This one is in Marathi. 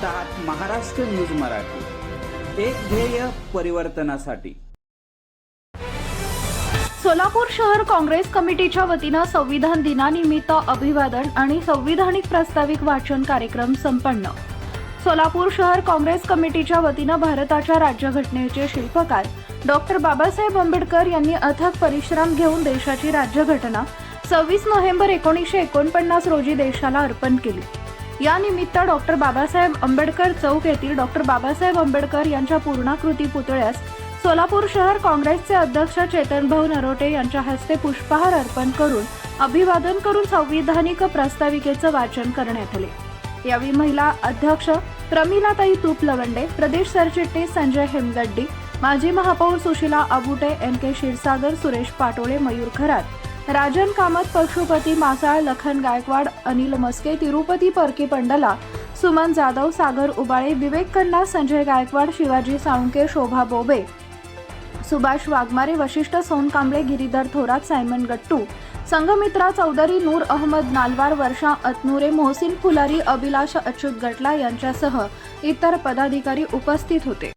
पाहत आहात महाराष्ट्र न्यूज मराठी, एक ध्येय परिवर्तनासाठी। सोलापूर शहर काँग्रेस कमिटीच्या वतीने संविधान दिनानिमित्त अभिवादन आणि संविधानिक प्रास्ताविक वाचन कार्यक्रम संपन्न। सोलापूर शहर काँग्रेस कमिटीच्या वतीने भारताच्या राज्यघटनेचे शिल्पकार डॉक्टर बाबासाहेब आंबेडकर यांनी अथक परिश्रम घेऊन देशाची राज्यघटना 26 नोव्हेंबर 1949 रोजी देशाला अर्पण केली। या निमित्त डॉक्टर बाबासाहेब आंबेडकर चौक येथील डॉक्टर बाबासाहेब आंबेडकर यांच्या पूर्णाकृती पुतळ्यास सोलापूर शहर काँग्रेसचे अध्यक्ष चेतनभाऊ नरोटे यांच्या हस्ते पुष्पहार अर्पण करून अभिवादन करून संविधानिक प्रास्ताविकेचे वाचन करण्यात आले। यावेळी महिला अध्यक्ष प्रमिलाताई तुपलवंडे, प्रदेश सरचिटणीस संजय हेमगड्डी, माजी महापौर सुशीला अबुटे, एम.के. क्षीरसागर, सुरेश पाटोळे, मयूर खरात, राजन कामत, पशुपती मासाळ, लखन गायकवाड, अनिल मस्के, तिरुपती परकी पंडला, सुमन जाधव, सागर उबाळे, विवेक खन्ना, संजय गायकवाड, शिवाजी साळुंके, शोभा बोबे, सुभाष वाघमारे, वशिष्ठ सोनकांबळे, गिरीधर थोरात, सायमन गट्टू, संघमित्रा चौधरी, नूर अहमद नालवार, वर्षा अतनुरे, मोहसिन फुलारी, अभिलाष अच्युत गटला यांच्यासह इतर पदाधिकारी उपस्थित होते।